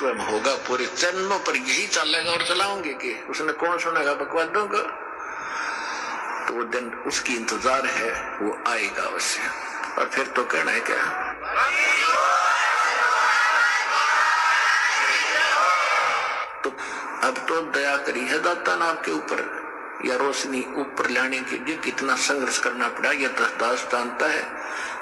विश्व में होगा, पूरे चरणों पर यही चलेगा और चलाओगे कि उसने कौन सुनेगा बकवादों को। तो वो दिन उसकी इंतजार है, वो आएगा अवश्य। और फिर तो कहना है क्या, तो अब तो दया करी है दाता ने आपके ऊपर, या रोशनी ऊपर लाने के लिए कितना संघर्ष करना पड़ा यह दास जानता है,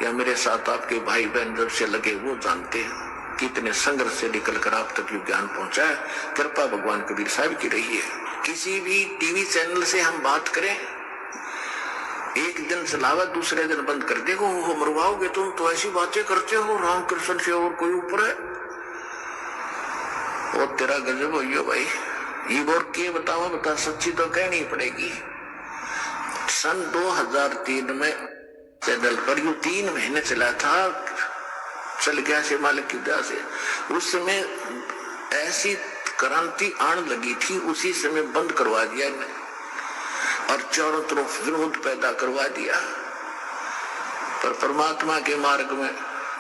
या मेरे साथ आपके भाई बहन जब से लगे वो जानते हैं कितने संघर्ष से निकलकर आप तक ज्ञान पहुंचा है। कृपा भगवान कबीर साहब की रही है। किसी भी टीवी चैनल से हम बात करें, एक दिन चलावा दूसरे दिन बंद कर देगा, वो मरवाओगे तुम तो ऐसी बातें करते हो रामकृष्ण से और कोई ऊपर है, वो तेरा गजब हो भाई। ये और के बताओ, बता सच्ची तो कहनी पड़ेगी। सन 2003 में चैनल पर यू 3 महीने चला था, चल गया से मालिक की दया से। उस समय ऐसी क्रांति आने लगी थी, उसी समय बंद करवा दिया और चारों तरफ विरोध पैदा करवा दिया। पर परमात्मा के मार्ग में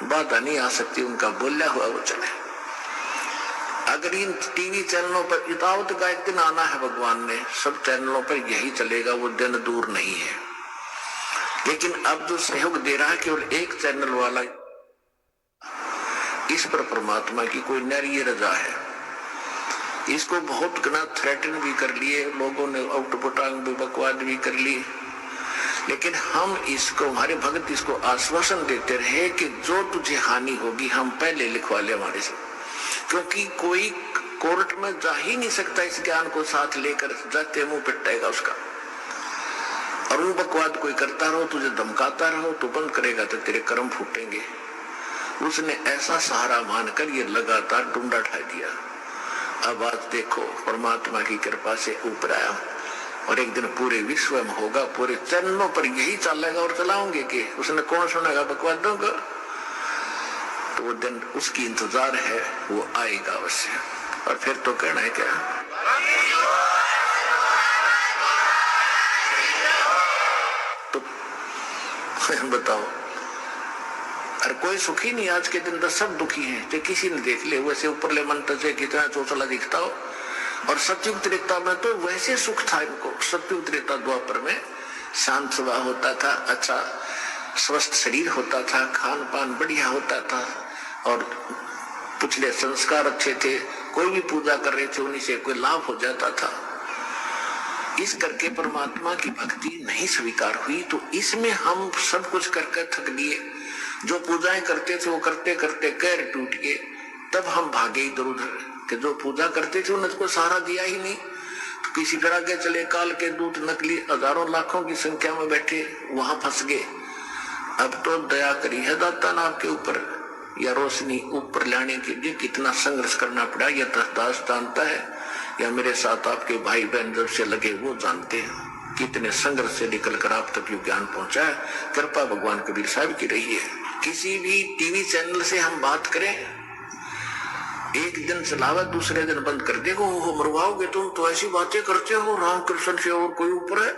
बाधा नहीं आ सकती, उनका बोला हुआ वो चले। अगर इन टीवी चैनलों पर इतावत का एक दिन आना है, भगवान ने सब चैनलों पर यही चलेगा, वो दिन दूर नहीं है। लेकिन अब जो सहयोग दे रहा है केवल एक चैनल वाला, इस पर परमात्मा की कोई नैरी रजा है। इसको बहुत गना थ्रेटन भी कर लिए लोगों ने, आउटपुटांग भी बकवाद भी कर ली, लेकिन हम इसको, हमारे भगत इसको आश्वासन देते रहे कि जो तुझे हानि होगी हम पहले लिखवा ले हमारे से, क्योंकि कोई कोर्ट में जा ही नहीं सकता इस ज्ञान को साथ लेकर, जाते मुंह पिटाएगा उसका। और वो बकवाद कोई करता रहो, तुझे धमकाता रहो तो बंद करेगा तो तेरे कर्म फूटेंगे। उसने ऐसा सहारा मानकर ये लगातार डूंडा उठा दिया। अब आज देखो परमात्मा की कृपा से ऊपर आया और एक दिन पूरे विश्व में होगा, पूरे चरणों पर यही चलेगा और चलाओगे कि उसने कौन सुनेगा बकवादों को। तो वो दिन उसकी इंतजार है, वो आएगा अवश्य। और फिर तो कहना है क्या, तो बताओ, अरे कोई सुखी नहीं आज के दिन, तो सब दुखी हैं। तो किसी ने देख ले वैसे ऊपर ले मंत्र से कितना चौचला दिखता हो। और सतयुग त्रेता में तो वैसे सुख था इनको। सतयुग त्रेता द्वापर में शांत स्वभाव होता था, अच्छा स्वस्थ शरीर होता था, खान पान बढ़िया होता था और पिछले संस्कार अच्छे थे। कोई भी पूजा कर रहे थे उन्हीं से कोई लाभ हो जाता था। इस करके परमात्मा की भक्ति नहीं स्वीकार हुई। तो इसमें हम सब कुछ करके थक लिए। जो पूजाएं करते थे वो करते करते पैर टूट गए। तब हम भागे इधर उधर कि जो पूजा करते थे उन्हें कोई सहारा दिया ही नहीं। तो किसी तरह के चले काल के दूत नकली हजारों लाखों की संख्या में बैठे वहां फंस गए। अब तो दया करी है दाता ने आपके ऊपर, या रोशनी ऊपर लाने के लिए कितना संघर्ष करना पड़ा यह दास जानता है, या मेरे साथ आपके भाई बहन जब से लगे वो जानते हैं कितने संघर्ष से निकलकर आप तक ज्ञान पहुंचा है। कृपा भगवान कबीर साहब की रही है। किसी भी टीवी चैनल से हम बात करें, एक दिन चलावा दूसरे दिन बंद कर देगा, वो मरवाओगे तुम तो ऐसी बातें करते हो रामकृष्ण से और कोई ऊपर है,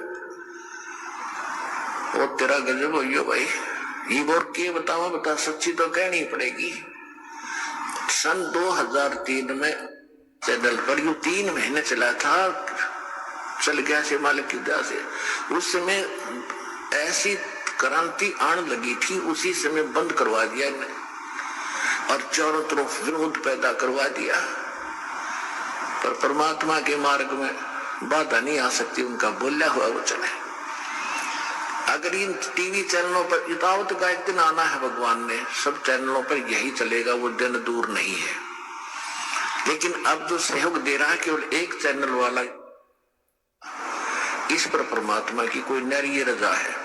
वो तेरा गजब हो भाई। ये और के बताओ, बता सच्ची तो कहनी पड़ेगी। सन 2003 में चैनल पर यू 3 महीने चला था, चल गया से मालिक की दया से। उस समय ऐसी क्रांति आने लगी थी, उसी समय बंद करवा दिया और चारों तरफ विरोध पैदा करवा दिया। पर परमात्मा के मार्ग में बाधा नहीं आ सकती, उनका बोला हुआ वो चले। अगर इन टीवी चैनलों पर इतावत का एक दिन आना है, भगवान ने सब चैनलों पर यही चलेगा, वो दिन दूर नहीं है। लेकिन अब जो सहयोग दे रहा है केवल एक चैनल वाला, इस पर परमात्मा की कोई नैरी रजा है।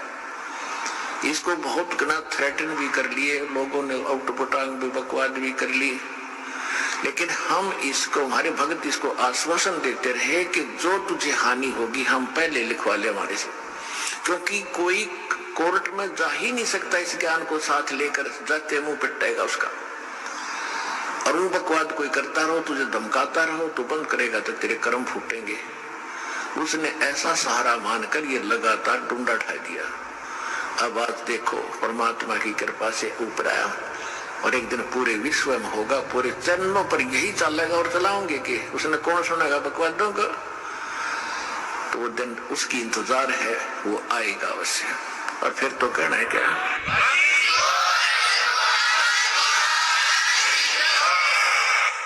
इसको बहुत गना थ्रेटन भी कर लिए लोगों ने, आउटपुटांग भी बकवाद भी कर ली, लेकिन हम इसको, हमारे भगत इसको आश्वासन देते रहे कि जो तुझे हानि होगी हम पहले लिखवा ले हमारे से, क्योंकि कोई कोर्ट में जा ही नहीं सकता इस ज्ञान को साथ लेकर, जाते मुंह पिटाएगा उसका। और वो बकवाद कोई करता रहो, तुझे धमकाता रहो तो बंद करेगा तो तेरे कर्म फूटेंगे। उसने ऐसा सहारा मानकर ये लगातार डूंडा उठा दिया। अब आज देखो परमात्मा की कृपा से ऊपर आया और एक दिन पूरे विश्व में होगा, पूरे चरणों पर यही चलेगा और चलाओगे कि उसने कौन सुनेगा बकवादों को। तो वो दिन उसकी इंतजार है, वो आएगा अवश्य। और फिर तो कहना है क्या,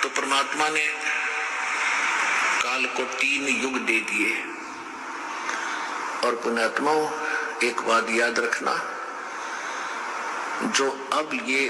तो परमात्मा ने काल को 3 युग दे दिए। और पुण्यात्माओं, एक बात याद रखना, जो अब ये